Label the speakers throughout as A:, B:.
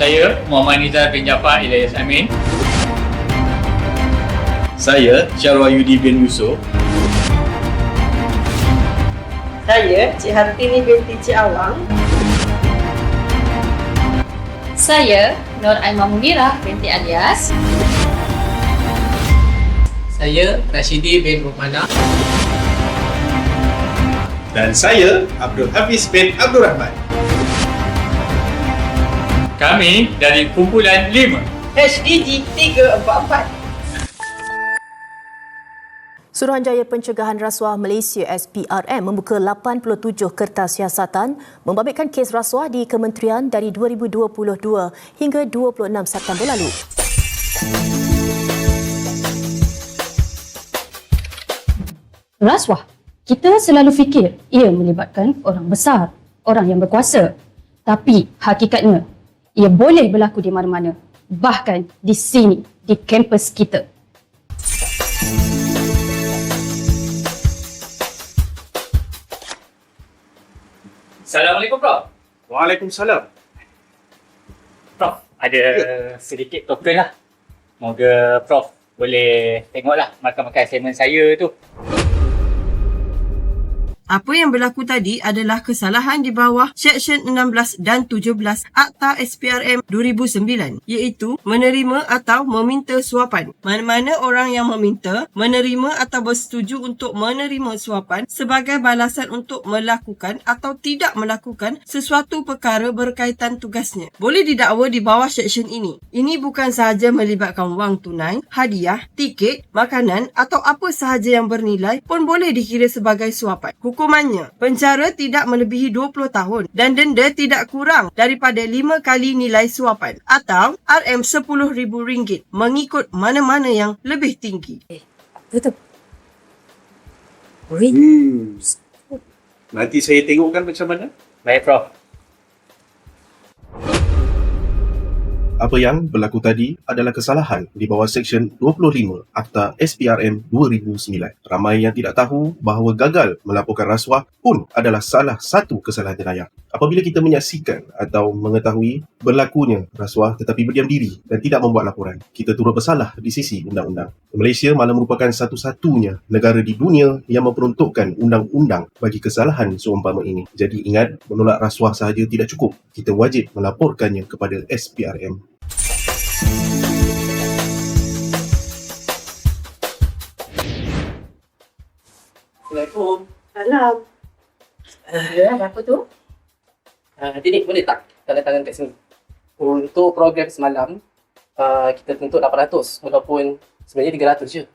A: Saya Muhammad Nizar bin Jaafar Ilyas Amin.
B: Saya Syarwayudi bin Yusof.
C: Saya Cik Hartini binti Cik Awang.
D: Saya Nur Aimah Munirah binti Alias.
E: Saya Rashidi bin Rumana.
B: Dan saya Abdul Hafiz bin Abdul Rahman.
A: Kami dari kumpulan 5.
C: HDG 344.
F: Suruhanjaya Pencegahan Rasuah Malaysia SPRM membuka 87 kertas siasatan membabitkan kes rasuah di kementerian dari 2022 hingga 26 September lalu.
D: Rasuah. Kita selalu fikir ia melibatkan orang besar, orang yang berkuasa. Tapi hakikatnya, ia boleh berlaku di mana-mana. Bahkan di sini, di kampus kita.
A: Assalamualaikum Prof.
B: Waalaikumsalam.
A: Prof, ada sedikit token lah. Moga Prof boleh tengoklah markah-markah assignment saya tu.
C: Apa yang berlaku tadi adalah kesalahan di bawah Seksyen 16 dan 17 Akta SPRM 2009 iaitu menerima atau meminta suapan. Mana-mana orang yang meminta, menerima atau bersetuju untuk menerima suapan sebagai balasan untuk melakukan atau tidak melakukan sesuatu perkara berkaitan tugasnya boleh didakwa di bawah seksyen ini. Ini bukan sahaja melibatkan wang tunai, hadiah, tiket, makanan atau apa sahaja yang bernilai pun boleh dikira sebagai suapan. Hukumannya, penjara tidak melebihi 20 tahun dan denda tidak kurang daripada 5 kali nilai suapan atau RM10,000 mengikut mana-mana yang lebih tinggi.
D: Betul.
B: Nanti saya tengokkan macam mana.
A: Baik Prof.
G: Apa yang berlaku tadi adalah kesalahan di bawah Seksyen 25 Akta SPRM 2009. Ramai yang tidak tahu bahawa gagal melaporkan rasuah pun adalah salah satu kesalahan jenayah. Apabila kita menyaksikan atau mengetahui berlakunya rasuah tetapi berdiam diri dan tidak membuat laporan, kita turut bersalah di sisi undang-undang. Malaysia malah merupakan satu-satunya negara di dunia yang memperuntukkan undang-undang bagi kesalahan seumpama ini. Jadi ingat, menolak rasuah sahaja tidak cukup. Kita wajib melaporkannya kepada SPRM.
E: Assalamualaikum.
C: Salam.
D: Apa tu?
E: Didik, boleh tak tanda tangan kat sini? Untuk program semalam, kita tuntut 800 walaupun sebenarnya 300 je.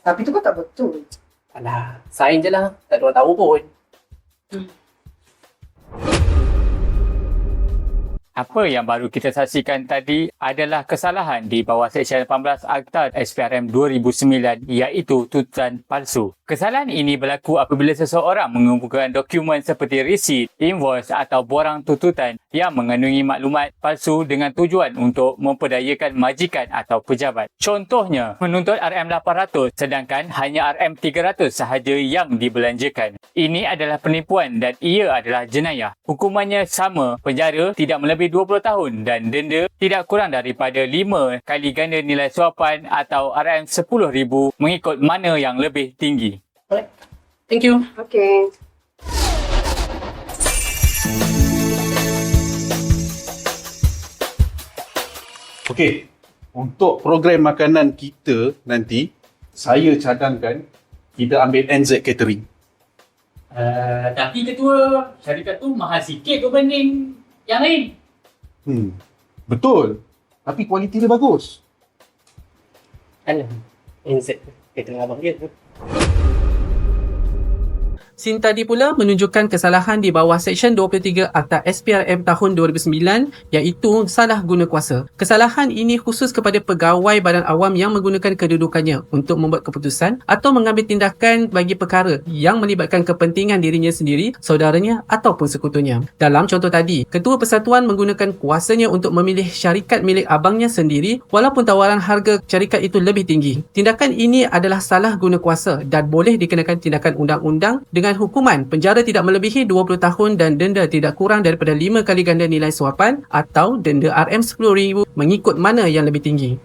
C: Tapi tu kan tak betul.
E: Alah, sign je lah. Tak ada orang tahu pun.
A: Apa yang baru kita saksikan tadi adalah kesalahan di bawah Seksyen 18 Akta SPRM 2009 iaitu tuntutan palsu. Kesalahan ini berlaku apabila seseorang mengumpulkan dokumen seperti resit, invoice atau borang tuntutan yang mengandungi maklumat palsu dengan tujuan untuk memperdayakan majikan atau pejabat. Contohnya, menuntut RM800 sedangkan hanya RM300 sahaja yang dibelanjakan. Ini adalah penipuan dan ia adalah jenayah. Hukumannya sama, penjara tidak melebihi 20 tahun dan denda tidak kurang daripada 5 kali ganda nilai suapan atau RM10,000 mengikut mana yang lebih tinggi.
E: Alright. Thank you.
C: Okey.
B: Okey, untuk program makanan kita nanti, saya cadangkan kita ambil NZ Catering.
A: Tapi ketua, syarikat tu mahal sikit berbanding yang lain.
B: Betul. Tapi kualiti dia bagus.
E: Alah, NZ. Kita dengan abang dia tu.
H: Scene tadi pula menunjukkan kesalahan di bawah Seksyen 23 Akta SPRM tahun 2009 iaitu salah guna kuasa. Kesalahan ini khusus kepada pegawai badan awam yang menggunakan kedudukannya untuk membuat keputusan atau mengambil tindakan bagi perkara yang melibatkan kepentingan dirinya sendiri, saudaranya ataupun sekutunya. Dalam contoh tadi, Ketua Persatuan menggunakan kuasanya untuk memilih syarikat milik abangnya sendiri walaupun tawaran harga syarikat itu lebih tinggi. Tindakan ini adalah salah guna kuasa dan boleh dikenakan tindakan undang-undang dengan dengan hukuman penjara tidak melebihi 20 tahun dan denda tidak kurang daripada 5 kali ganda nilai suapan atau denda RM10,000 mengikut mana yang lebih tinggi.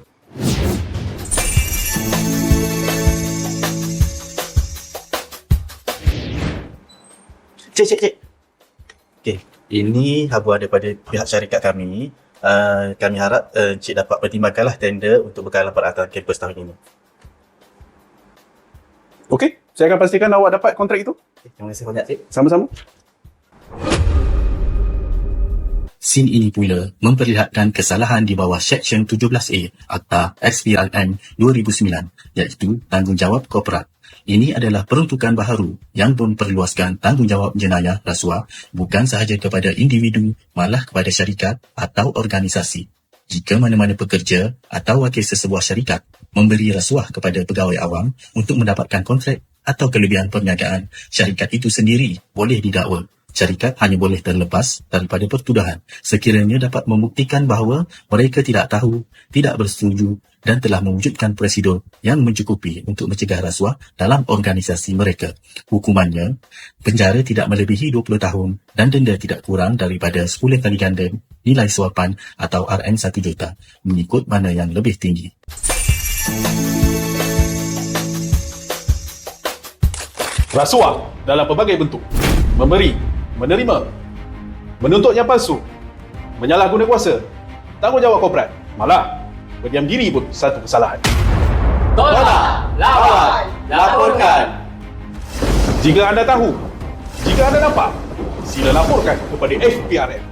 I: Cik. Okey, ini habuah daripada pihak syarikat kami. Kami harap Cik dapat pertimbangkanlah tender untuk bekalan peralatan kampus tahun ini.
B: Okey, saya akan pastikan awak dapat kontrak itu.
I: Terima kasih banyak, Cik.
B: Sama-sama.
J: Sin ini pula memperlihatkan kesalahan di bawah Seksyen 17A Akta SPRM 2009 iaitu tanggungjawab korporat. Ini adalah peruntukan baharu yang memperluaskan tanggungjawab jenayah rasuah bukan sahaja kepada individu malah kepada syarikat atau organisasi. Jika mana-mana pekerja atau wakil sesebuah syarikat memberi rasuah kepada pegawai awam untuk mendapatkan kontrak atau kelebihan perniagaan, syarikat itu sendiri boleh didakwa. Syarikat hanya boleh terlepas daripada pertuduhan sekiranya dapat membuktikan bahawa mereka tidak tahu, tidak bersetuju dan telah mewujudkan prosedur yang mencukupi untuk mencegah rasuah dalam organisasi mereka. Hukumannya, penjara tidak melebihi 20 tahun dan denda tidak kurang daripada 10 kali ganda nilai suapan atau RM1 juta mengikut mana yang lebih tinggi.
B: Rasuah dalam pelbagai bentuk. Memberi, menerima, menuntut yang palsu, menyalahguna kuasa, tanggungjawab korporat, malah berdiam diri pun satu kesalahan.
A: Tolak, lawan, laporkan.
B: Jika anda tahu, jika anda nampak, sila laporkan kepada SPRM.